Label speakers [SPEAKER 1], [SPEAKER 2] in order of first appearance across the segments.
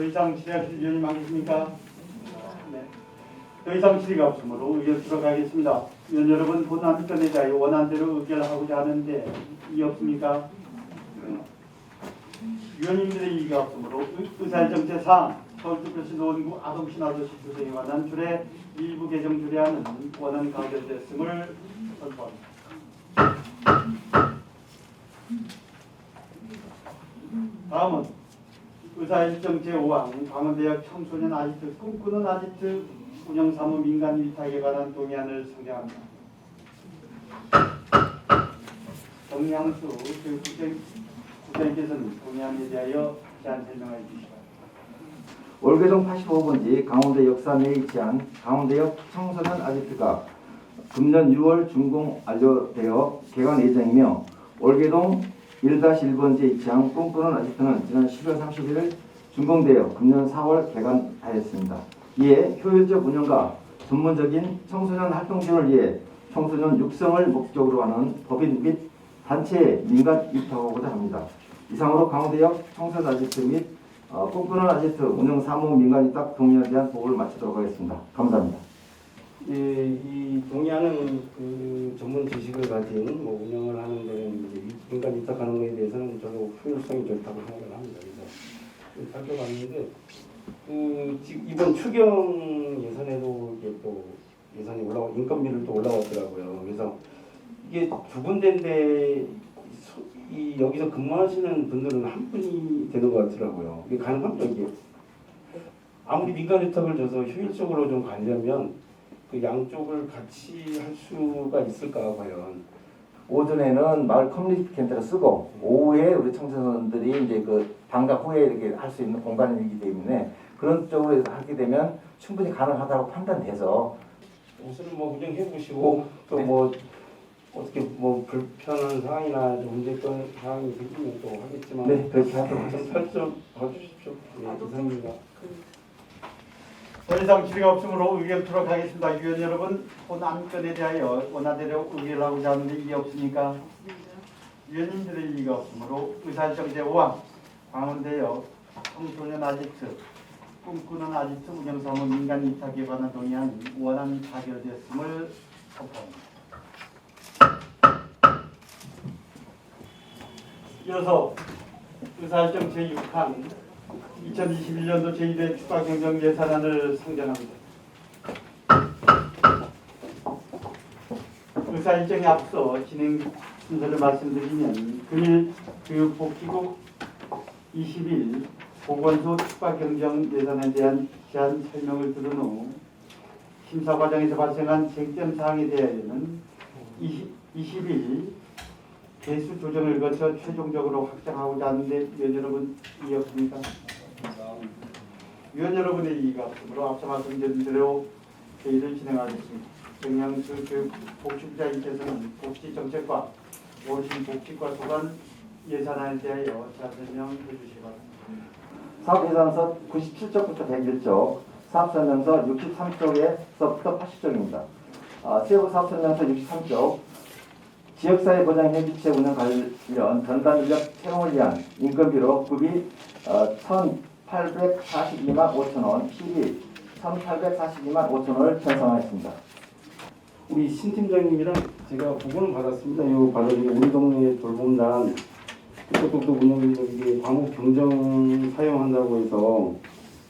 [SPEAKER 1] 더 이상 질의하실 의원님 안 계십니까? 네. 더 이상 질의가 없으므로 의견 들어가겠습니다. 의원 여러분, 본안 건에 대하여 원안대로 의결하고자 하는데 이의 없습니까? 위원님들의 이의가 없으므로 의사일정제상 서울특별시 노원구 아동신화도시 조성에 관한 줄에 일부 개정 조례안은 원안 가결됐음을 선포합니다. 다음은 의사일정 제5항 강원대학 청소년 아지트 꿈꾸는 아지트 운영사무 민간 위탁에 관한 동의안을 상정합니다. 정양수 교육국장님께서는 동의안에 대하여 제안 설명해 주시기 바랍니다.
[SPEAKER 2] 월계동 85번지 강원대 역사 내이치한 강원대역 청소년 아지트가 금년 6월 준공 완료되어 개관 예정이며 월계동 1-1번지 이치한 꿈꾸는 아지트는 지난 10월 31일 준공되어 금년 4월 개관하였습니다. 이에 효율적 운영과 전문적인 청소년 활동 지원을 위해 청소년 육성을 목적으로 하는 법인 및 단체에 민간 입탁하고자 합니다. 이상으로 강원대역 청소년 아지트 및 꿈꾸는 아지트 운영 사무 민간 입탁 동의안에 대한 보고를 마치도록 하겠습니다. 감사합니다.
[SPEAKER 3] 예, 이 동의안은 그 전문 지식을 가진 운영을 하는 데는 이제 민간 입탁하는 것에 대해서는 저도 효율성이 좋다고 생각을 합니다. 그래서 살펴봤는데 지금 이번 추경 예산에도 이게 또 예산이 인건비를 또 올라왔더라고요. 그래서 이게 두 군데인데 여기서 근무하시는 분들은 한 분이 되는 것 같더라고요. 이게 가능합니까? 이게 아무리 민간 위탁을 줘서 효율적으로 좀 가려면 그 양쪽을 같이 할 수가 있을까 과연?
[SPEAKER 2] 오전에는 마을 커뮤니티 센터를 쓰고 오후에 우리 청소년들이 이제 그 방과 후에 이렇게 할 수 있는 공간이기 때문에 그런 쪽으로 해서 하게 되면 충분히 가능하다고 판단돼서
[SPEAKER 3] 우선은 운영해 보시고 또
[SPEAKER 2] 네.
[SPEAKER 3] 어떻게 불편한 사항이나 문제점 사항이 생기면 또 하겠지만
[SPEAKER 2] 네, 그렇게 하도록
[SPEAKER 3] 좀 살펴 봐주십시오. 네, 이상입니다.
[SPEAKER 1] 더 이상 질의가 없으므로 의결토록 하겠습니다. 위원 여러분, 본 안건에 대하여 원안대로 의결하고자 하는데 이의 없습니까? 위원님들의 이의가 없으므로 의사일정 제5항 강원대역 청소년 아지트 꿈꾸는 아지트 운영사무 민간 위탁에 관한 동의안이 원안 가결됐음을 선포합니다. 이어서 의사일정 제6항 2021년도 제1회 추가경정 예산안을 상정합니다. 의사일정에 앞서 진행 순서를 말씀드리면 금일 교육복지국 20일 보건소 추가경정 예산에 대한 제안 설명을 들은 후 심사 과정에서 발생한 쟁점 사항에 대하여는 20일 개수 조정을 거쳐 최종적으로 확정하고자 하는데 위원 여러분 이의 없습니까? 위원 여러분의 이의가 없으므로 앞서 말씀드린 대로 회의를 진행하겠습니다. 정양수 교육복지부장님께서는 복지정책과 보건복지과 소관 예산안에 대하여 제안 설명해 주시기 바랍니다.
[SPEAKER 2] 사업예산서 97쪽부터 101쪽, 사업설명서 63쪽에서부터 80쪽입니다. 세부 사업설명서 63쪽, 지역사회 보장 현지체 운영 관련 전담 인력 채용을 위한 인건비로 급이 1,842만 5천원, 필이 1,842만 5천원을 편성하였습니다.
[SPEAKER 3] 우리 신 팀장님이랑 제가 보고는 받았습니다. 이거 받은 게 우리 동네 돌봄단 그것도 운영인데 이게 과목 경정 사용한다고 해서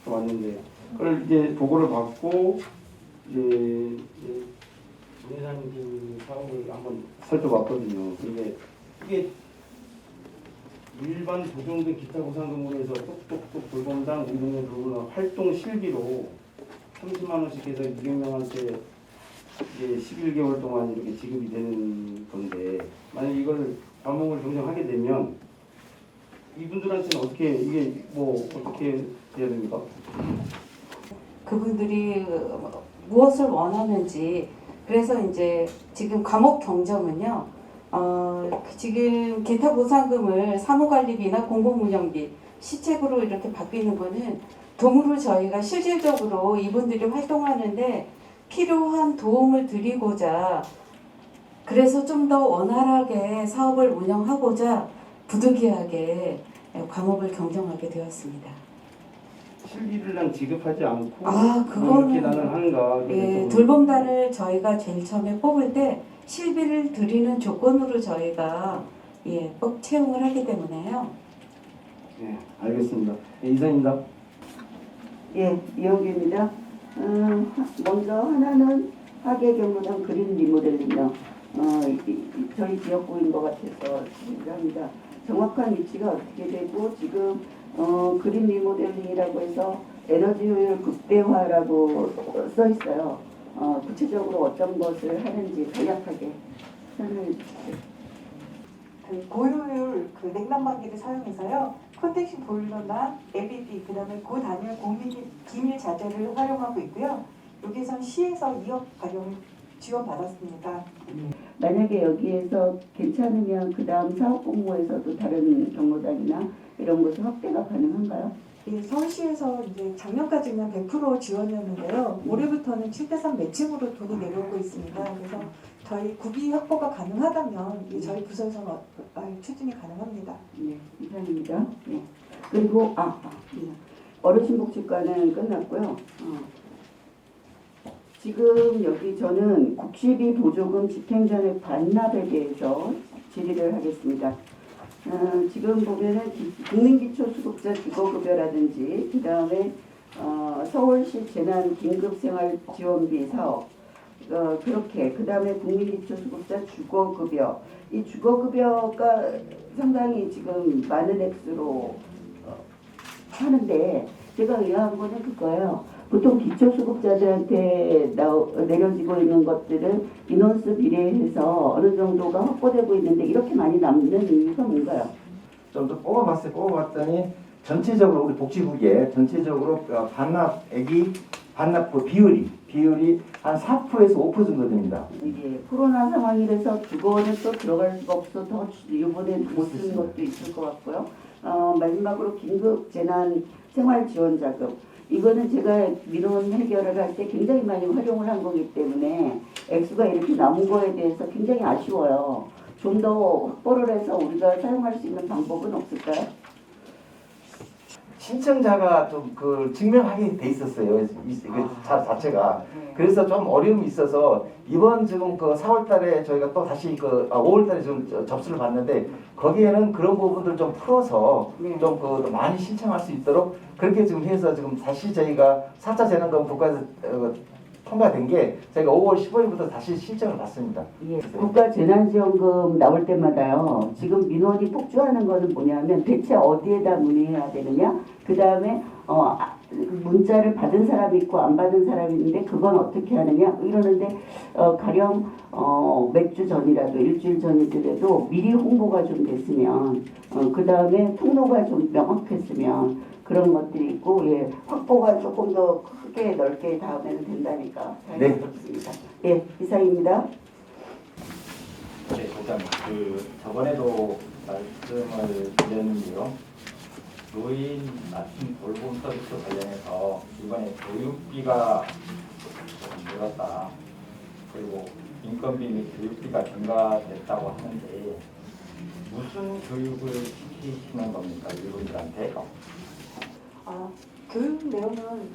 [SPEAKER 3] 왔는데 그걸 이제 보고를 받고 이제 문예사님 사업을 한번 살펴봤거든요. 근데 이게 일반 보정된 기타 보상금으로 해서 똑똑똑 돌봄단 우리 동네 돌봄단 활동 실비로 30만 원씩 해서 200명한테 이제 11개월 동안 이렇게 지급이 되는 건데 만약 이걸 과목을 경정하게 되면 이분들한테는 어떻게 이게 어떻게 해야 됩니까?
[SPEAKER 4] 그분들이 무엇을 원하는지 그래서 이제 지금 과목 경정은요 지금 기타 보상금을 사무관리비나 공공운영비 시책으로 이렇게 바뀌는 거는 덤으로 저희가 실질적으로 이분들이 활동하는데 필요한 도움을 드리고자 그래서 좀 더 원활하게 사업을 운영하고자 부득이하게 과목을 경정하게 되었습니다.
[SPEAKER 3] 실비를 지급하지 않고
[SPEAKER 4] 아,
[SPEAKER 3] 뭐 이렇게
[SPEAKER 4] 그거는-
[SPEAKER 3] 나는 하는가.
[SPEAKER 4] 예, 돌봄단을 저희가 제일 처음에 뽑을 때 실비를 드리는 조건으로 저희가 꼭 채용을 하기 때문에요.
[SPEAKER 3] 네, 알겠습니다. 네, 이상입니다.
[SPEAKER 5] 예, 이영규입니다. 먼저 하나는 하계 경로당 그린 리모델링이요. 저희 지역구인 것 같아서 질문합니다. 정확한 위치가 어떻게 되고 지금 그린 리모델링이라고 해서 에너지 효율 극대화라고 써 있어요. 구체적으로 어떤 것을 하는지 간략하게 설명해 주십시오.
[SPEAKER 6] 그 고효율 그 냉난방기를 사용해서요. 컨택션 보일러나 ABB 그다음에 고단열 공기 기밀 자재를 활용하고 있고요. 여기선 시에서 2억 가량 지원받았습니다.
[SPEAKER 5] 만약에 여기에서 괜찮으면 그 다음 사업 공모에서도 다른 경로당이나 이런 곳은 확대가 가능한가요?
[SPEAKER 6] 예, 서울시에서 이제 작년까지는 100% 지원이었는데요. 올해부터는 7대3 매칭으로 돈이 내려오고 있습니다. 그래서 저희 구비 확보가 가능하다면 저희 부서에서는 추진이 가능합니다.
[SPEAKER 5] 네, 이상입니다. 네. 그리고 어르신복지과는 끝났고요. 지금 여기 저는 국시비 보조금 집행전액 반납에 대해서 질의를 하겠습니다. 지금 보면은 국민기초수급자 주거급여라든지 그 다음에 서울시 재난 긴급생활지원비 사업 그렇게 그 다음에 국민기초수급자 주거급여 이 주거급여가 상당히 지금 많은 액수로 하는데 제가 의아한 거는 그거예요. 보통 기초수급자들한테 내려지고 있는 것들은 인원수 비례해서 어느 정도가 확보되고 있는데 이렇게 많이 남는 이유가 뭔가요?
[SPEAKER 2] 좀 더 뽑아봤어요. 뽑아봤더니 전체적으로 우리 복지국에 전체적으로 반납액이 반납 비율이 한 4%에서 5% 정도 됩니다.
[SPEAKER 5] 이게 코로나 상황이라서 주거는 또 들어갈 수가 없어 더 이번엔 못 쓰는 것도 있을 것 같고요. 마지막으로 긴급 재난 생활 지원 자금 이거는 제가 민원 해결을 할 때 굉장히 많이 활용을 한 거기 때문에 액수가 이렇게 남은 거에 대해서 굉장히 아쉬워요. 좀 더 확보를 해서 우리가 사용할 수 있는 방법은 없을까요?
[SPEAKER 2] 신청자가 좀 그 증명하게 돼 있었어요. 자체가. 그래서 좀 어려움이 있어서 이번 지금 그 4월달에 저희가 또 다시 5월달에 지금 접수를 받는데 거기에는 그런 부분들 좀 풀어서
[SPEAKER 5] 네.
[SPEAKER 2] 좀 그 많이 신청할 수 있도록 그렇게 지금 해서 지금 다시 저희가 4차 재난금 국가에서 통과된 게 저희가 5월 15일부터 다시 신청을 받습니다.
[SPEAKER 5] 예, 국가재난지원금 나올 때마다요. 지금 민원이 폭주하는 거는 뭐냐면 대체 어디에다 문의해야 되느냐. 그 다음에 문자를 받은 사람이 있고 안 받은 사람이 있는데 그건 어떻게 하느냐 이러는데 가령 몇 주 전이라도 일주일 전이더라도 미리 홍보가 좀 됐으면 그 다음에 통로가 좀 명확했으면 그런 것들이 있고 확보가 조금 더 크게 넓게 다음에는 된다니까 다행스럽습니다. 예, 이상입니다.
[SPEAKER 7] 네, 소장님. 저번에도 말씀을 드렸는데요. 노인 맞춤 돌봄 서비스 관련해서 이번에 교육비가 좀 늘었다. 그리고 인건비 및 교육비가 증가됐다고 하는데 무슨 교육을 시키시는 겁니까? 이분들한테?
[SPEAKER 6] 교육 내용은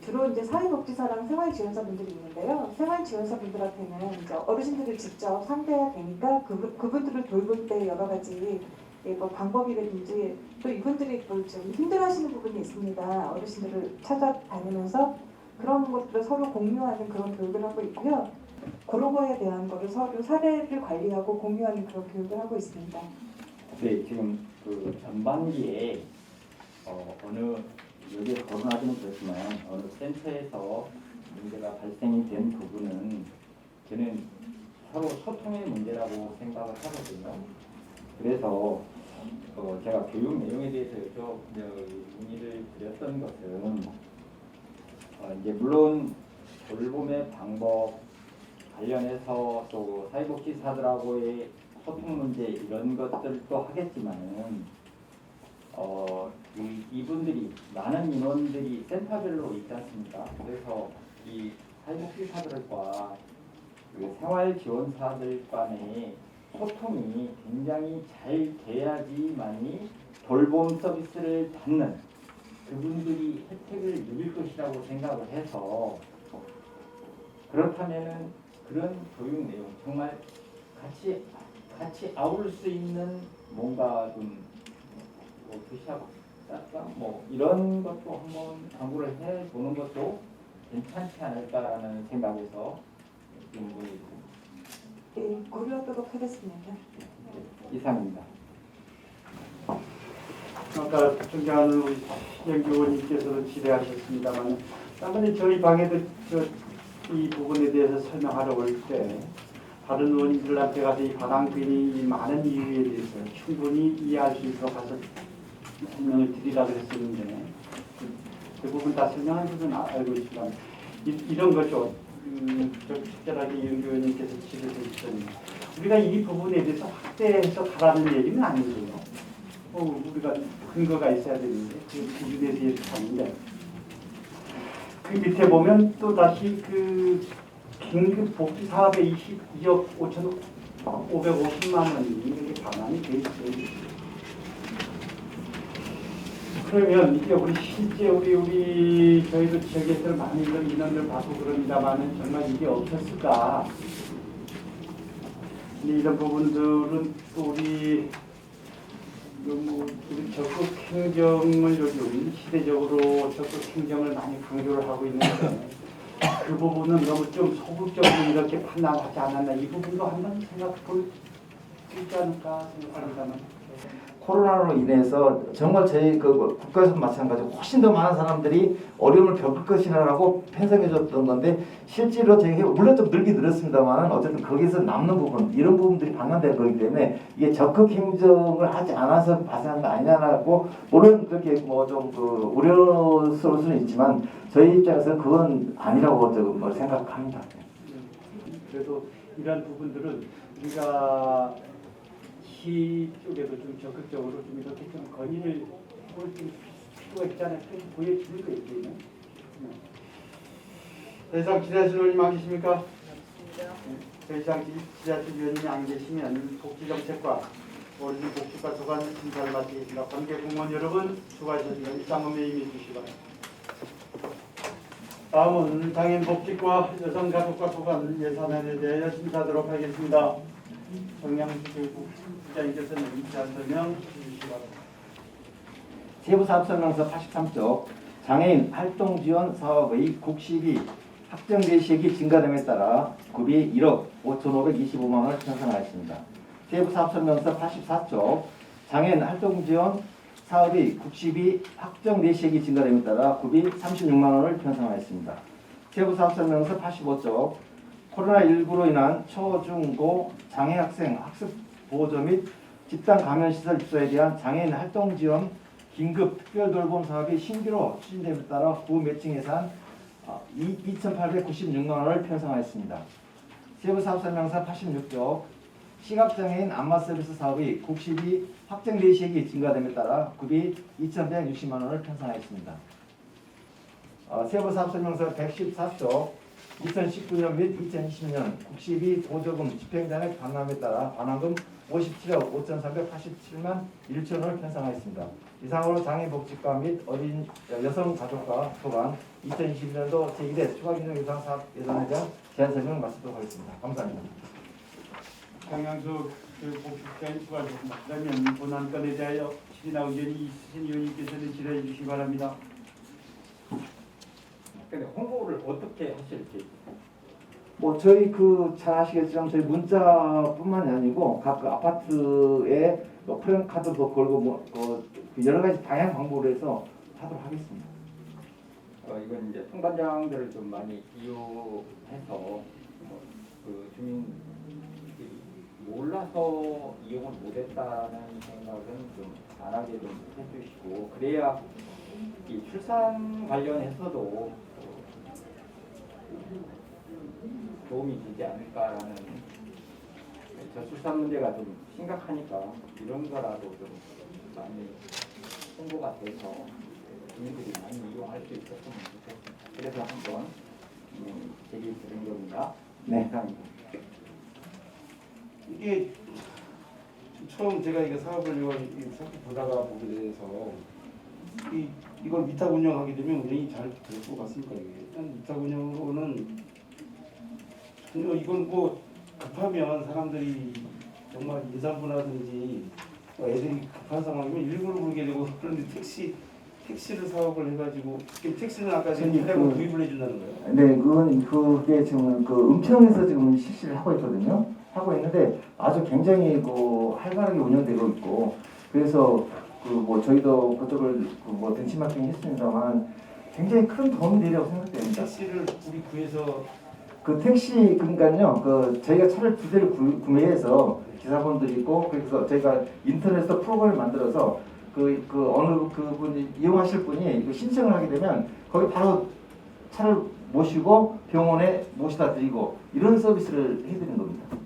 [SPEAKER 6] 주로 이제 사회복지사랑 생활지원사분들이 있는데요. 생활지원사분들한테는 이제 어르신들을 직접 상대해야 되니까 그분들을 돌볼 때 여러 가지 뭐 방법이라든지 또 이분들이 또 좀 힘들어하시는 부분이 있습니다. 어르신들을 찾아다니면서 그런 것들을 서로 공유하는 그런 교육을 하고 있고요. 그런 거에 대한 거를 서로 사례를 관리하고 공유하는 그런 교육을 하고 있습니다.
[SPEAKER 7] 네, 지금 전반기에 어느 여기에 거론하지는 그렇지만 어느 센터에서 문제가 발생이 된 부분은 저는 서로 소통의 문제라고 생각을 하거든요. 그래서 제가 교육 내용에 대해서 문의를 드렸던 것은 이제 물론 돌봄의 방법 관련해서 또 사회복지사들하고의 소통 문제 이런 것들도 하겠지만은 이분들이 많은 인원들이 센터별로 있지 않습니까? 그래서 이 사회복지사들과 생활지원사들 간의 소통이 굉장히 잘 돼야지만이 돌봄 서비스를 받는 그분들이 혜택을 누릴 것이라고 생각을 해서 그렇다면은 그런 교육 내용 정말 같이 아울 수 있는 뭔가 좀 도시락 뭐 이런 것도 한번 강구를 해보는 것도 괜찮지 않을까라는 생각에서 문의드립니다.
[SPEAKER 6] 예, 고려하도록 하겠습니다.
[SPEAKER 7] 이상입니다.
[SPEAKER 1] 아까 존경하는 우리 신영규 의원님께서도 지뢰하셨습니다만 아무리 저희 방에도 이 부분에 대해서 설명하러 올 때 다른 의원님들한테 가서 이 관광빈이 이 많은 이유에 대해서 충분히 이해할 수 있도록 가서 설명을 드리라고 했었는데 대부분 다 설명한 것은 알고 있지만 이런 거죠. 적절하게 이영규 의원님께서 지적해 주셨는데 우리가 이 부분에 대해서 확대해서 가라는 얘기는 아니고요. 우리가 근거가 있어야 되는데 그 기준에 대해서 하는데 그 밑에 보면 또 다시 그 긴급 복지 사업에 22억 550만 원이 이렇게 반환이 돼 있어요. 그러면 이게 우리 실제 우리 저희도 지역에서 많이 이런 인원을 받고 그럽니다만은 정말 이게 없었을까? 근데 이런 부분들은 또 우리 적극 행정을 요즘 시대적으로 적극 행정을 많이 강조를 하고 있는데 그 부분은 너무 좀 소극적으로 이렇게 판단하지 않았나 이 부분도 한번 생각해 볼 수 있지 않을까 생각합니다만.
[SPEAKER 2] 코로나로 인해서 정말 저희 그 국가에서 마찬가지로 훨씬 더 많은 사람들이 어려움을 겪을 것이라고 편성해줬던 건데 실제로 저희가 물론 좀 늘긴 늘었습니다만 어쨌든 거기서 남는 부분 이런 부분들이 반환될 거기 때문에 이게 적극 행정을 하지 않아서 발생한 거 아니냐라고 물론 그렇게 뭐 좀 그 우려스러울 수는 있지만 저희 입장에서는 그건 아니라고 좀 생각합니다.
[SPEAKER 1] 그래도 이런 부분들은 우리가 시 쪽에도 좀 적극적으로 좀 이렇게 좀 건의를 볼 필요가 있잖아요. 보여주는 거 있겠네. 더 이상 지자실 의원님 안 계십니까? 더 이상 지자실 위원님이 안 계시면 복지정책과 어르신 복지과 소관 심사를 마치겠습니다. 관계 공무원 여러분 수고하셨습니다. 입장문에 임해 주시기 바랍니다. 다음은 당연복지과 여성가족과 소관 예산안에 대하여 심사하도록 하겠습니다. 정양수 교육부장님께서는 제안 설명 주시기 바랍니다.
[SPEAKER 2] 세부사업설명서 83쪽 장애인 활동지원 사업의 국시비 확정된 시기 증가됨에 따라 급이 1억 5,525만 원을 편성하였습니다. 세부사업설명서 84쪽 장애인 활동지원 사업의 국시비 확정된 시기 증가됨에 따라 급이 36만 원을 편성하였습니다. 세부사업설명서 85쪽 코로나19로 인한 초, 중, 고 장애 학생 학습 보조 및 집단 감염 시설 입소에 대한 장애인 활동 지원 긴급 특별 돌봄 사업이 신규로 추진됨에 따라 구 매칭 예산 2,896만 원을 편성하였습니다. 세부사업설명서 86쪽 시각장애인 안마 서비스 사업이 국시비 확정 대시액이 증가됨에 따라 급이 2,160만 원을 편성하였습니다. 세부사업설명서 114쪽 2019년 및 2020년 국시비 보조금 집행잔액 반환에 따라 반환금 57억 5,387만 1천 원을 편성하였습니다. 이상으로 장애복지과 및 어린 여성가족과 소관 2021년도 제1회 추가균형 예산 사업 예산에 대한 제안 설명을 마치도록 하겠습니다. 감사합니다.
[SPEAKER 1] 정양수 교육복지부장님 수고하셨습니다. 그러면 본안건에 대하여 질의나 의견이 있으신 의원님께서는 질의해 주시기 바랍니다.
[SPEAKER 7] 근데 홍보를 어떻게 하실지
[SPEAKER 2] 뭐 저희 잘 아시겠지만 저희 문자뿐만이 아니고 각 아파트에 뭐 프랜카드도 걸고 그 여러 가지 다양한 방법으로 해서 하도록 하겠습니다.
[SPEAKER 7] 이건 이제 통관장들을 좀 많이 이용해서 그 주민들이 몰라서 이용을 못했다는 생각은 좀 안 하게 좀 해주시고 그래야 이 출산 관련해서도 도움이 되지 않을까라는 저출산 문제가 좀 심각하니까 이런 거라도 좀 많이 홍보가 돼서 주민들이 많이 이용할 수 있었으면 좋겠습니다. 그래서 한번 제기 드린 겁니다.
[SPEAKER 2] 네.
[SPEAKER 7] 감사합니다.
[SPEAKER 3] 이게 처음 제가 이거 사업을 이렇게 보다가 보게 돼서 이걸 위탁 운영하게 되면 운영이 잘 될 것 같습니까? 이게 일단 위탁 운영으로는 전혀 이건 뭐 급하면 사람들이 정말 임산부라든지 애들이 급한 상황이면 일부러 부르게 되고 그런데 택시를 사업을 해가지고 지금 택시는 아까 지금 차량을 구입을 해준다는 거예요?
[SPEAKER 2] 네, 그게 지금 그 은평에서 지금 실시를 하고 있거든요. 하고 있는데 아주 굉장히 활발하게 운영되고 있고 그래서 뭐 저희도 그쪽을 뭐 벤치마킹 했습니다만 굉장히 큰 도움이 되리라고 생각됩니다.
[SPEAKER 3] 택시를 우리 구에서
[SPEAKER 2] 그 택시 그러니까요. 저희가 차를 두 대를 구매해서 기사분들이 있고 그래서 저희가 인터넷에서 프로그램을 만들어서 어느 그분이 이용하실 분이 신청을 하게 되면 거기 바로 차를 모시고 병원에 모시다 드리고 이런 서비스를 해드리는 겁니다.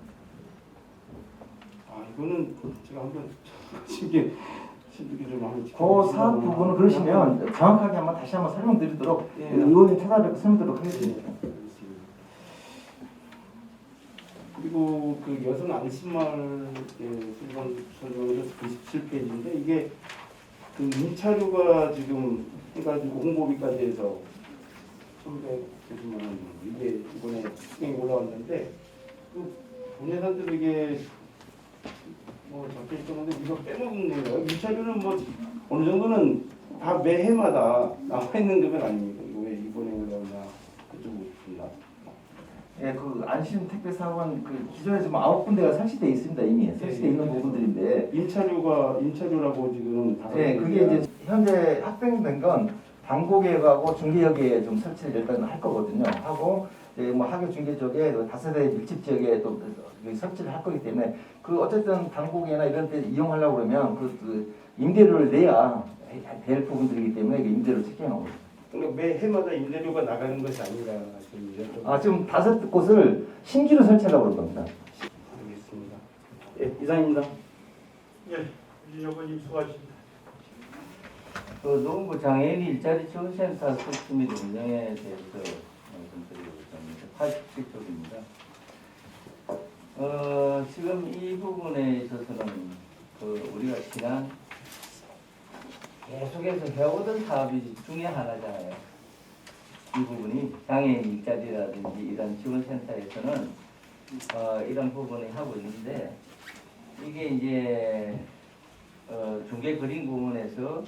[SPEAKER 3] 이거는 제가 한번 신기 좀 한번
[SPEAKER 2] 그 사업 부분은 그러시면 정확하게 다시 한번 설명드리도록 의원님 찾아뵙고 설명드리도록 하겠습니다.
[SPEAKER 3] 그리고 그 여성 안심마을 설명에서 97페이지인데 이게 그 임차료가 지금 해가지고 홍보비까지 해서 1,190만 원 이게 이번에 수경이 올라왔는데 그 본예산대로 이게 뭐 적혀 있었는데 이거 빼먹은 거예요. 임차료는 뭐 어느 정도는 다 매해마다 나와 있는 금액 아닙니까? 이거 왜 이번에 올라오냐 그쪽으로 싶습니다.
[SPEAKER 2] 예, 그 안심 택배 사업은 기존에 지금 9군데가 설치되어 있습니다. 이미 설치되어 있는 부분들인데
[SPEAKER 3] 임차료라고 지금
[SPEAKER 2] 예, 그게 이제 현재 확정된 건 방곡역하고 중계역에 좀 설치를 일단 할 거거든요. 하고 이제 뭐 하교 중계 쪽에 다세대 밀집 지역에 또 설치를 할 거기 때문에 어쨌든 방곡이나 이런 데 이용하려고 그러면 그 임대료를 내야 될 부분들이기 때문에 임대료 책정하고 있습니다.
[SPEAKER 3] 그러니까 매 해마다 임대료가 나가는 것이 아니라
[SPEAKER 2] 지금 5곳을 신규로 설치하려고 그럴 겁니다.
[SPEAKER 3] 알겠습니다. 예, 이상입니다.
[SPEAKER 1] 예, 여건님 수고하십니다.
[SPEAKER 7] 노원구 장애인 일자리 지원센터 설치 및 운영에 대해서 말씀드리고 있습니다. 87쪽입니다. 지금 이 부분에 있어서는 우리가 지난 계속해서 해오던 사업이 중에 하나잖아요. 이 부분이 장애인 일자리라든지 이런 지원센터에서는 이런 부분을 하고 있는데 이게 이제 중개 그림 부문에서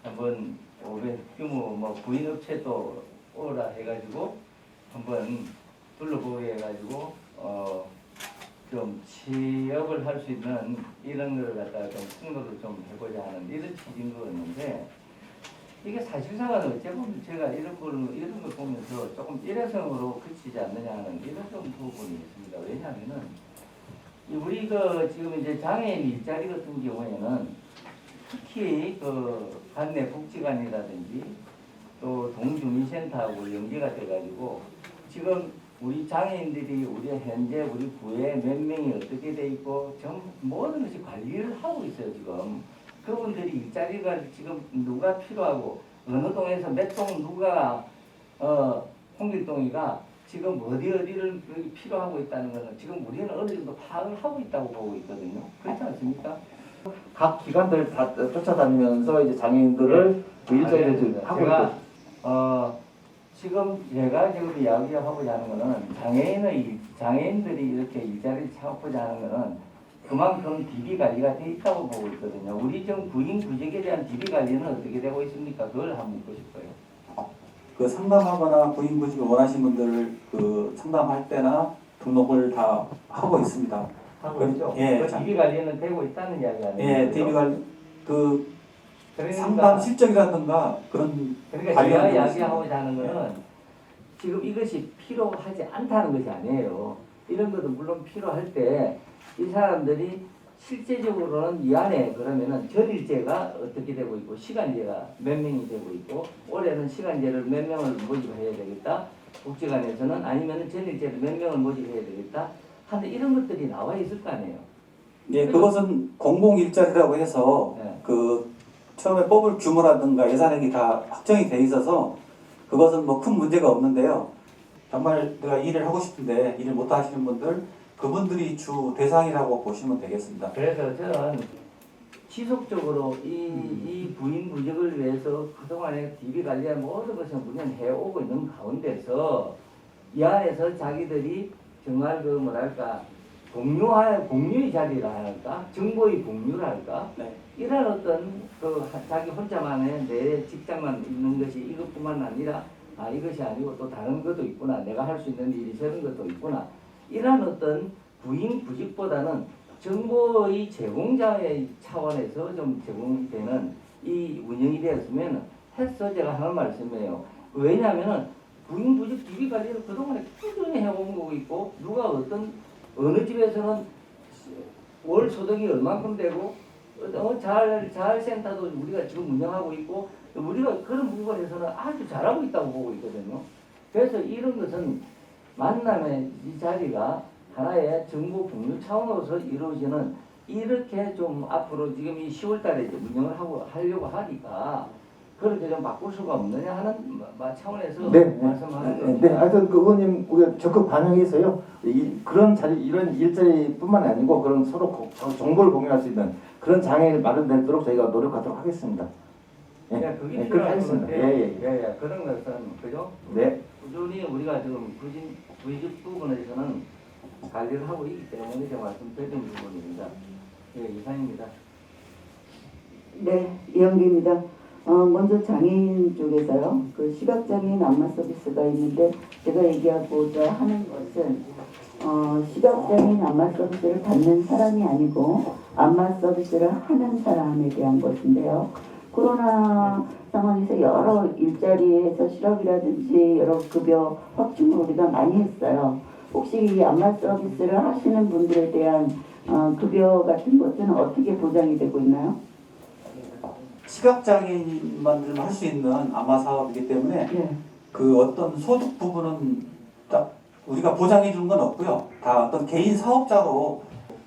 [SPEAKER 7] 한번 500 규모 뭐 구인업체도 오라 해가지고 한번 둘러보게 해가지고 좀 취업을 할 수 있는 이런 걸 갖다가 좀 승로를 좀 해보자 하는 이런 취지인 거였는데 이게 사실상은 어째 보면 제가 이런 걸 보면서 조금 일회성으로 그치지 않느냐 하는 이런 좀 부분이 있습니다. 왜냐하면은 우리 지금 이제 장애인 일자리 같은 경우에는 특히 관내 복지관이라든지 또 동주민센터하고 연계가 돼가지고 지금 우리 장애인들이 우리 현재 우리 구에 몇 명이 어떻게 돼 있고 전 모든 것이 관리를 하고 있어요. 지금 그분들이 일자리가 지금 누가 필요하고 어느 동에서 몇 동 누가 홍길동이가 지금 어디를 필요하고 있다는 것은 지금 우리는 어느 정도 파악을 하고 있다고 보고 있거든요. 그렇지 않습니까?
[SPEAKER 2] 각 기관들 다 쫓아다니면서 이제 장애인들을 일자리를 하고 있고
[SPEAKER 7] 지금 제가 지금 이야기하고자 하는 거는 장애인들이 이렇게 일자리를 찾고자 하는 거는 그만큼 DB 관리가 돼 있다고 보고 있거든요. 우리 좀 구인 구직에 대한 DB 관리는 어떻게 되고 있습니까? 그걸 한번 묻고 싶어요.
[SPEAKER 8] 상담하거나 구인 구직을 원하시는 분들을 상담할 때나 등록을 다 하고 있습니다.
[SPEAKER 7] 하고 있죠.
[SPEAKER 8] 예,
[SPEAKER 7] DB 관리는 되고 있다는 이야기 아니에요?
[SPEAKER 8] 예, DB 관리
[SPEAKER 7] 그러니까,
[SPEAKER 8] 상담 실적이라든가 그런
[SPEAKER 7] 그러니까 제가 이야기하고자 하는 거는 지금 이것이 필요하지 않다는 것이 아니에요. 이런 것도 물론 필요할 때 이 사람들이 실제적으로는 이 안에 그러면은 전일제가 어떻게 되고 있고 시간제가 몇 명이 되고 있고 올해는 시간제를 몇 명을 모집해야 되겠다. 복지관에서는 아니면은 전일제를 몇 명을 모집해야 되겠다. 하는데 이런 것들이 나와 있을 거 아니에요.
[SPEAKER 8] 예, 그것은 공공 일자리라고 해서
[SPEAKER 7] 네.
[SPEAKER 8] 처음에 뽑을 규모라든가 예산액이 다 확정이 돼 있어서 그것은 뭐 큰 문제가 없는데요. 정말 내가 일을 하고 싶은데 일을 못 하시는 분들 그분들이 주 대상이라고 보시면 되겠습니다.
[SPEAKER 7] 그래서 저는 지속적으로 이 부인 부적을 위해서 그동안에 DB 관리한 모든 것을 운영해 오고 있는 가운데서 이 안에서 자기들이 정말 그 뭐랄까 공유의 자리라 할까, 정보의 공유랄까,
[SPEAKER 8] 네.
[SPEAKER 7] 이런 어떤 그 자기 혼자만의 내 직장만 있는 것이 이것뿐만 아니라 이것이 아니고 또 다른 것도 있구나, 내가 할 수 있는 일이 저런 것도 있구나, 이런 어떤 부인 부직보다는 정보의 제공자의 차원에서 좀 제공되는 이 운영이 되었으면 해서 제가 하는 말씀이에요. 왜냐하면 부인 부직 DB 관리를 그동안에 꾸준히 해온 거고 있고, 누가 어느 집에서는 월 소득이 얼만큼 되고 잘 센터도 우리가 지금 운영하고 있고, 우리가 그런 부분에서는 아주 잘하고 있다고 보고 있거든요. 그래서 이런 것은 만남의 이 자리가 하나의 정보 공유 차원으로서 이루어지는, 이렇게 좀 앞으로 지금 이 10월 달에 이제 운영을 하려고 하니까 그렇게 좀 바꿀 수가 없느냐 하는 차원에서 말씀하는 겁니다.
[SPEAKER 2] 네, 하여튼 그 의원님 우리가 적극 반영해서요. 그런 자리, 이런 일자리뿐만 아니고 그런 서로 정보를 공유할 수 있는 그런 장애를 마련되도록 저희가 노력하도록 하겠습니다.
[SPEAKER 7] 예, 그게
[SPEAKER 2] 그렇게
[SPEAKER 7] 필요한
[SPEAKER 2] 하겠습니다.
[SPEAKER 7] 건데,
[SPEAKER 2] 예.
[SPEAKER 7] 그런 것은 그죠?
[SPEAKER 2] 네.
[SPEAKER 7] 꾸준히 우리가 지금 부직 부분에서는 관리를 하고 있기 때문에 제가 말씀드린 부분입니다. 예, 이상입니다.
[SPEAKER 5] 네, 이영기입니다. 먼저 장애인 쪽에서요. 그 시각장애인 안마 서비스가 있는데 제가 얘기하고자 하는 것은 시각장애인 안마 서비스를 받는 사람이 아니고 안마 서비스를 하는 사람에 대한 것인데요. 코로나 상황에서 여러 일자리에서 실업이라든지 여러 급여 확충을 우리가 많이 했어요. 혹시 이 안마 서비스를 하시는 분들에 대한 급여 같은 것은 어떻게 보장이 되고 있나요?
[SPEAKER 8] 시각장애인만 할 수 있는 안마 사업이기 때문에
[SPEAKER 5] 네.
[SPEAKER 8] 그 어떤 소득 부분은 딱 우리가 보장해 주는 건 없고요. 다 어떤 개인 사업자로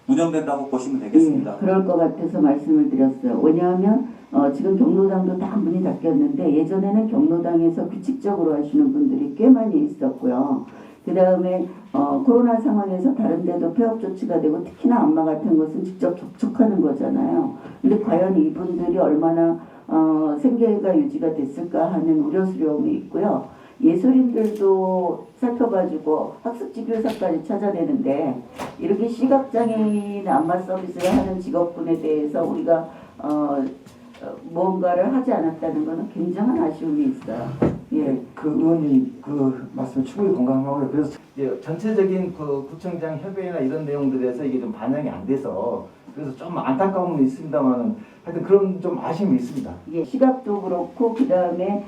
[SPEAKER 8] 운영된다고 보시면 되겠습니다.
[SPEAKER 5] 그럴 것 같아서 말씀을 드렸어요. 왜냐하면 지금 경로당도 다 문이 닫혔는데 예전에는 경로당에서 규칙적으로 하시는 분들이 꽤 많이 있었고요. 그 다음에 코로나 상황에서 다른 데도 폐업 조치가 되고 특히나 안마 같은 것은 직접 접촉하는 거잖아요. 근데 과연 이분들이 얼마나 생계가 유지가 됐을까 하는 우려스러움이 있고요. 예술인들도 살펴봐주고 학습지교사까지 찾아내는데 이렇게 시각장애인 안마 서비스를 하는 직업군에 대해서 우리가 뭔가를 하지 않았다는 것은 굉장한 아쉬움이 있어요. 예.
[SPEAKER 2] 그 의원님 그 말씀 충분히 공감하고요. 그래서 이제 전체적인 그 구청장 협의회나 이런 내용들에서 이게 좀 반영이 안 돼서 그래서 좀 안타까움은 있습니다만 하여튼 그런 좀 아쉬움이 있습니다.
[SPEAKER 5] 예, 시각도 그렇고 그 다음에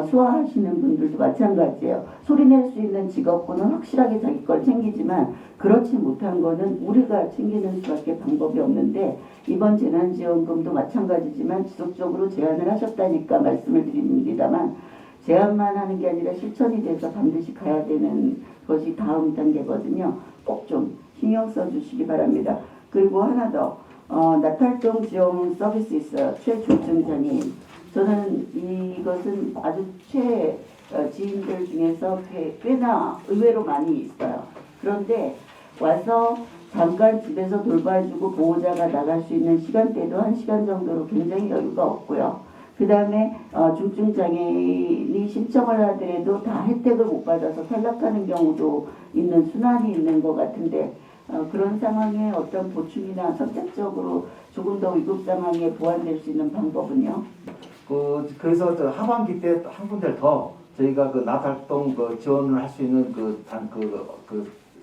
[SPEAKER 5] 수화하시는 분들도 마찬가지예요. 소리낼 수 있는 직업군은 확실하게 자기 걸 챙기지만 그렇지 못한 거는 우리가 챙기는 수밖에 방법이 없는데 이번 재난지원금도 마찬가지지만 지속적으로 제안을 하셨다니까 말씀을 드립니다만 제안만 하는 게 아니라 실천이 돼서 반드시 가야 되는 것이 다음 단계거든요. 꼭 좀 신경 써주시기 바랍니다. 그리고 하나 더 나탈동 지원 서비스 있어요. 최중증 장애인. 저는 이것은 아주 지인들 중에서 꽤나 의외로 많이 있어요. 그런데 와서 잠깐 집에서 돌봐주고 보호자가 나갈 수 있는 시간대도 1시간 정도로 굉장히 여유가 없고요. 그 다음에 중증장애인이 신청을 하더라도 다 혜택을 못 받아서 탈락하는 경우도 있는 순환이 있는 것 같은데 그런 상황에 어떤 보충이나 선택적으로 조금 더 위급 상황에 보완될 수 있는 방법은요?
[SPEAKER 2] 그래서 저 하반기 때 한 군데 더 저희가 그 나달동 그 지원을 할 수 있는 그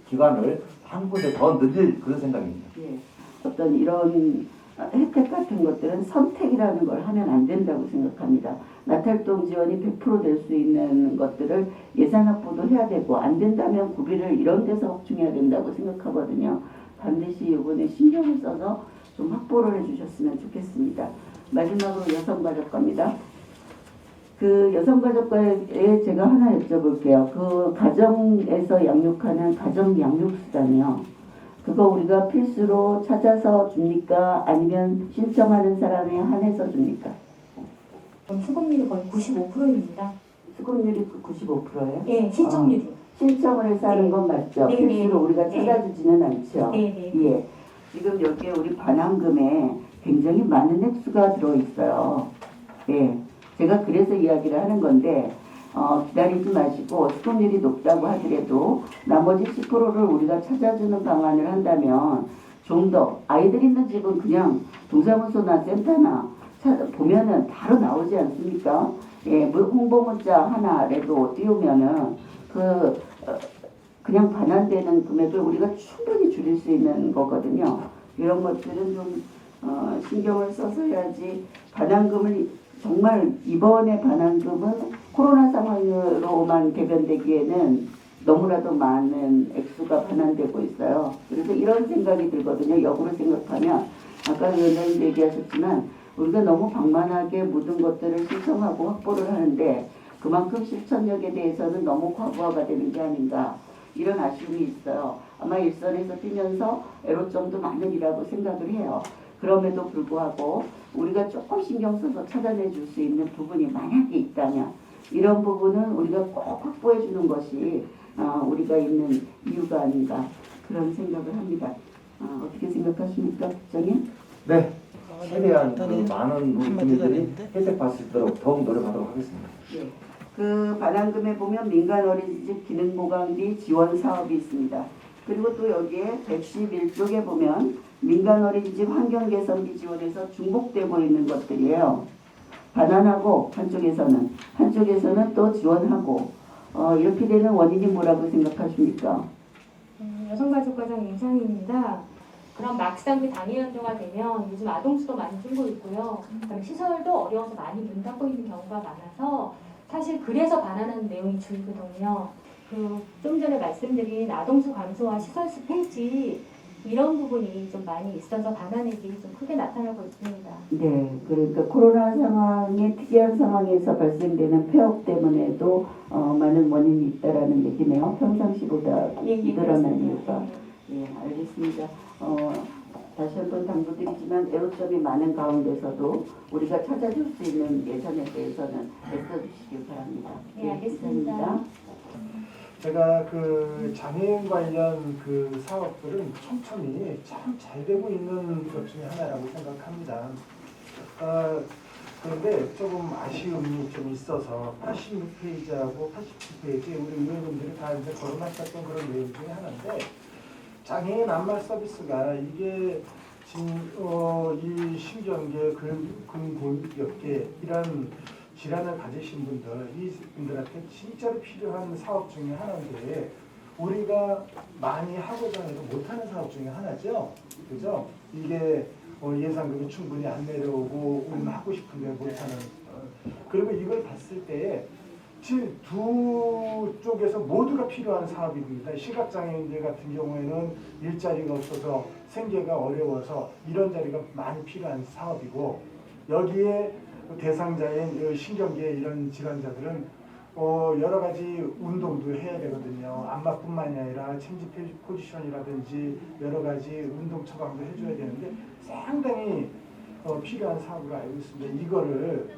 [SPEAKER 2] 기관을 한 군데 더 늘릴 그런 생각입니다.
[SPEAKER 5] 예. 어떤 이런 혜택 같은 것들은 선택이라는 걸 하면 안 된다고 생각합니다. 나탈동 지원이 100% 될 수 있는 것들을 예산 확보도 해야 되고 안 된다면 구비를 이런 데서 확충해야 된다고 생각하거든요. 반드시 이번에 신경을 써서 좀 확보를 해주셨으면 좋겠습니다. 마지막으로 여성가족과입니다. 그 여성가족과에 제가 하나 여쭤볼게요. 그 가정에서 양육하는 가정 양육수당이요. 그거 우리가 필수로 찾아서 줍니까? 아니면 신청하는 사람에 한해서 줍니까?
[SPEAKER 9] 수급률이 거의 95%입니다.
[SPEAKER 5] 수급률이 95%예요?
[SPEAKER 9] 네, 신청률이.
[SPEAKER 5] 신청을 해서 하는 건 맞죠?
[SPEAKER 9] 네,
[SPEAKER 5] 필수로
[SPEAKER 9] 네.
[SPEAKER 5] 우리가
[SPEAKER 9] 네.
[SPEAKER 5] 찾아주지는 않죠?
[SPEAKER 9] 네, 네.
[SPEAKER 5] 예. 지금 여기에 우리 반환금에 굉장히 많은 액수가 들어있어요. 예, 제가 그래서 이야기를 하는 건데 기다리지 마시고 수급률이 높다고 하더라도 나머지 10%를 우리가 찾아주는 방안을 한다면 좀 더 아이들 있는 집은 그냥 동사무소나 센터나 보면은 바로 나오지 않습니까? 예, 홍보 문자 하나라도 띄우면은 그냥 반환되는 금액을 우리가 충분히 줄일 수 있는 거거든요. 이런 것들은 좀 신경을 써서 해야지. 반환금을 정말 이번에 반환금은 코로나 상황으로만 개변되기에는 너무나도 많은 액수가 반환되고 있어요. 그래서 이런 생각이 들거든요. 역으로 생각하면 아까 위원장님 얘기하셨지만 우리가 너무 방만하게 모든 것들을 신청하고 확보를 하는데 그만큼 실천력에 대해서는 너무 과부하가 되는 게 아닌가 이런 아쉬움이 있어요. 아마 일선에서 뛰면서 애로점도 많으리라고 생각을 해요. 그럼에도 불구하고 우리가 조금 신경 써서 찾아내 줄 수 있는 부분이 만약에 있다면 이런 부분은 우리가 꼭 확보해 주는 것이 우리가 있는 이유가 아닌가 그런 생각을 합니다. 어떻게 생각하십니까, 국장님?
[SPEAKER 2] 네. 최대한 그 많은 우리 국민들이 혜택 받을 수 있도록 더욱 노력하도록 하겠습니다.
[SPEAKER 5] 네. 그 반환금에 보면 민간 어린이집 기능보강비 지원 사업이 있습니다. 그리고 또 여기에 111쪽에 보면 민간 어린이집 환경개선비 지원에서 중복되고 있는 것들이에요. 반환하고 한쪽에서는 또 지원하고 이렇게 되는 원인이 뭐라고 생각하십니까?
[SPEAKER 9] 여성가족과장 임상입니다. 그럼 막상 그 단위 연도가 되면 요즘 아동수도 많이 줄고 있고요. 그다음에 시설도 어려워서 많이 문 닫고 있는 경우가 많아서 사실 그래서 반환하는 내용이 줄거든요. 좀 전에 말씀드린 아동수 감소와 시설수 폐지 이런 부분이 좀 많이 있어서 반환액이 좀 크게 나타나고 있습니다.
[SPEAKER 5] 네, 그러니까 코로나 상황의 특이한 상황에서 발생되는 폐업 때문에도 많은 원인이 있다라는 얘기네요. 평상시보다 늘어난 이유가. 예, 알겠습니다. 다시 한번 당부드리지만 애로점이 많은 가운데서도 우리가 찾아줄 수 있는 예산에 대해서는 애써주시길 바랍니다.
[SPEAKER 9] 네, 알겠습니다.
[SPEAKER 5] 감사합니다.
[SPEAKER 10] 제가 그 장애인 관련 그 사업들은 촘촘히 참 잘 되고 있는 것 중에 하나라고 생각합니다. 그런데 조금 아쉬움이 좀 있어서 86페이지하고 87페이지 우리 의원님들이 다 이제 거론하셨던 그런 내용 중에 하나인데 장애인 안마 서비스가 이게 이 신경계 근골격계 이런 질환을 가지신 분들, 이분들한테 진짜로 필요한 사업 중에 하나인데 우리가 많이 하고자 해도 못하는 사업 중에 하나죠. 그죠? 이게 예산금이 충분히 안 내려오고 우리는 하고 싶은데 못하는. 그리고 이걸 봤을 때 지금 두 쪽에서 모두가 필요한 사업입니다. 시각장애인들 같은 경우에는 일자리가 없어서 생계가 어려워서 이런 자리가 많이 필요한 사업이고 여기에 대상자인 신경계 이런 질환자들은 여러 가지 운동도 해야 되거든요. 안마뿐만이 아니라 체인지 포지션이라든지 여러 가지 운동 처방도 해줘야 되는데 상당히 필요한 사업으로 알고 있습니다. 이거를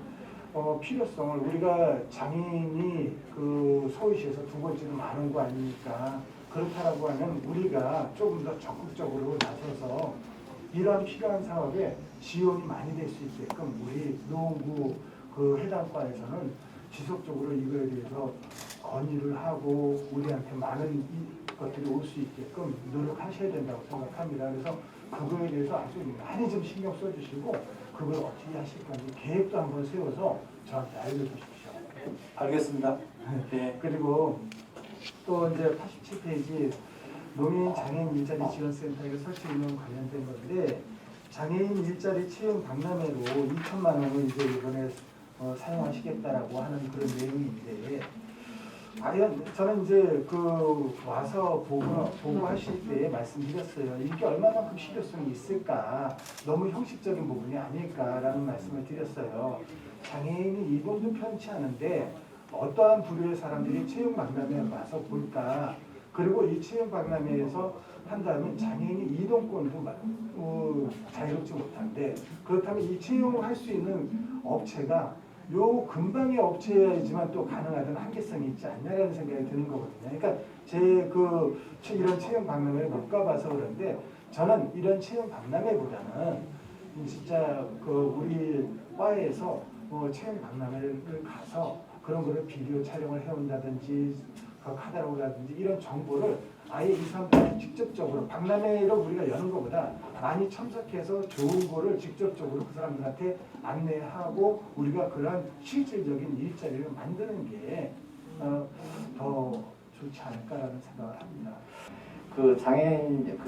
[SPEAKER 10] 필요성을 우리가 장애인이 그 서울시에서 두 번째로 많은 거 아닙니까? 그렇다라고 하면 우리가 조금 더 적극적으로 나서서 이러한 필요한 사업에 지원이 많이 될 수 있게끔 우리 노구 그 해당과에서는 지속적으로 이거에 대해서 건의를 하고 우리한테 많은 것들이 올 수 있게끔 노력하셔야 된다고 생각합니다. 그래서 그거에 대해서 아주 많이 좀 신경 써주시고 그걸 어떻게 하실 건지 계획도 한번 세워서 저한테 알려주십시오.
[SPEAKER 8] 알겠습니다. 네.
[SPEAKER 10] 그리고 또 이제 87페이지 노인 장애인 일자리 지원센터에 설치 운영 관련된 건데 장애인 일자리 채용 박람회로 2천만 원을 이제 이번에 사용하시겠다라고 하는 그런 내용인데 과연 저는 이제 그 와서 보고하실 때 말씀드렸어요. 이게 얼마만큼 실효성이 있을까? 너무 형식적인 부분이 아닐까라는 말씀을 드렸어요. 장애인이 이동도 편치 않은데 어떠한 부류의 사람들이 채용 박람회에 와서 볼까? 그리고 이 채용 박람회에서 한다면 장애인이 이동권도 자유롭지 못한데 그렇다면 이 채용을 할 수 있는 업체가 요 근방의 업체야지만 또 가능하다는 한계성이 있지 않냐라는 생각이 드는 거거든요. 그러니까 이런 채용 박람회를 못 가봐서 그런데 저는 이런 채용 박람회보다는 진짜 그 우리 과에서 체험 박람회를 가서 그런 거를 비디오 촬영을 해온다든지 그 카달로그라든지 이런 정보를 아예 이 사람들한테 직접적으로 박람회로 우리가 여는 것보다 많이 참석해서 좋은 거를 직접적으로 그 사람들한테 안내하고 우리가 그런 실질적인 일자리를 만드는 게 더 좋지 않을까라는 생각을 합니다.
[SPEAKER 2] 그 장애인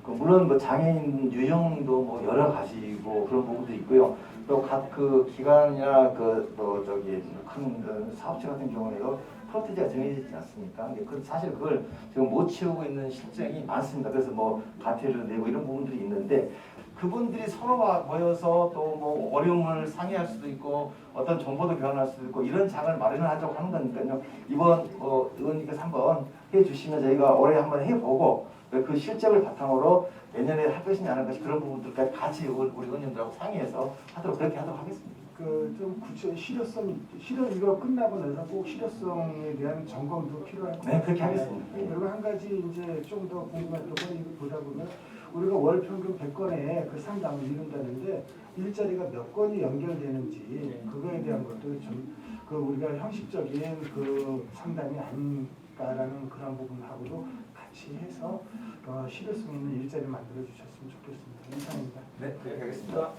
[SPEAKER 2] 물론 뭐 장애인 유형도 뭐 여러 가지고 그런 부분도 있고요. 또 각 그 기관이나 큰 사업체 같은 경우에도 프로티지가 정해져 있지 않습니까? 근데 사실 그걸 지금 못 채우고 있는 실정이 많습니다. 그래서 뭐 가태를 내고 이런 부분들이 있는데 그분들이 서로 모여서 또 뭐 어려움을 상의할 수도 있고 어떤 정보도 교환할 수도 있고 이런 장을 마련하자고 하는 거니까요. 이번 의원님께서 한번 해주시면 저희가 올해 한번 해보고 그 실적을 바탕으로 내년에 할 것이냐 안 할 것이 그런 부분들까지 같이 우리 의원님들하고 상의해서 그렇게 하도록 하겠습니다.
[SPEAKER 10] 좀 실효 이거 끝나고 나서 꼭 실효성에 대한 점검도 필요할 것 같아요.
[SPEAKER 2] 네, 그렇게 하겠습니다.
[SPEAKER 10] 그리고 한 가지 이제 좀 더 궁금했던 건 이거 보다 보면 우리가 월 평균 100건의 그 상담을 이룬다는데 일자리가 몇 건이 연결되는지 그거에 대한 것도 좀 그 우리가 형식적인 그 상담이 아닌가라는 그런 부분하고도 같이 해서 실효성 있는 일자리를 만들어 주셨으면 좋겠습니다. 이상입니다.
[SPEAKER 2] 네, 그렇게 하겠습니다.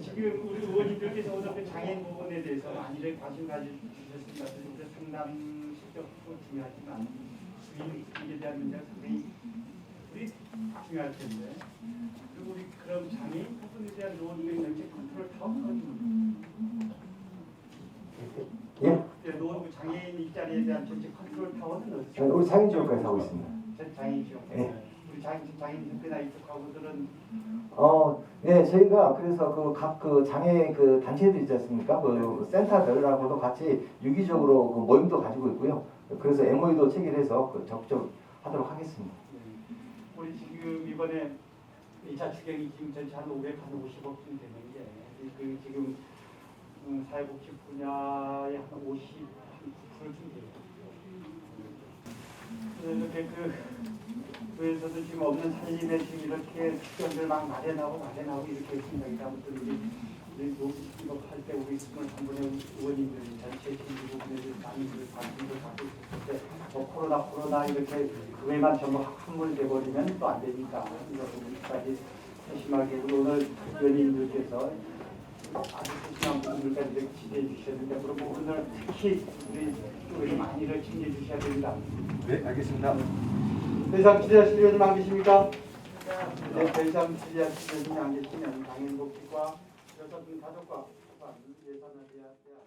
[SPEAKER 1] 지금 우리 의원님들께서 오늘 그 장애인 부분에 대해서 많이들 관심 가져주셨습니다. 그래서 상담 실적도 중요하지만 이에 대한 문제가 상당히 중요할 텐데 그리고 우리 그럼 장애인 부분에 대한 노원구의 정책 컨트롤 타워는 노원구 장애인 일자리에 대한 정책 컨트롤 타워는 어디서?
[SPEAKER 2] 우리 장애인 지원까지 하고 있습니다.
[SPEAKER 1] 장애인 지원.
[SPEAKER 2] 네.
[SPEAKER 1] 우리 장애인 협회나 이쪽하고들은
[SPEAKER 2] 네, 저희가 그래서 각 장애 단체들 있지 않습니까? 그 센터들하고도 같이 유기적으로 모임도 가지고 있고요. 그래서 MOU도 체결해서 적극 하도록 하겠습니다.
[SPEAKER 1] 우리 지금 이번에 2차 추경이 지금 전체 한 550억쯤 되는 게 그 지금 사회복지 분야의 한 59%쯤 돼요. 이렇게 그에서도 지금 없는 살림에 지금 이렇게 특정들 막 마련하고 이렇게 생각이 아무튼 우리 이거 할 때 우리 23분의 의원님들 전체 지금 부분에 대해서 많이 관심을 갖고 있을 때 코로나 이렇게 그에만 전부 한물 돼버리면 또 안 되니까 이런 부분까지 세심하게 오늘 의원님들께서 아주 세심한 부분들까지 이렇게 지지해 주셨는데 그런 부분을 특히 우리 쪽에서 많이를 챙겨주셔야 됩니다.
[SPEAKER 2] 네, 알겠습니다.
[SPEAKER 1] 더 이상 질의하실 의원님 안 계십니까? 네, 더 이상 질의하실 의원님이 안 계시면 당연복지과 여성분 가족과 예산을 해야 합니다.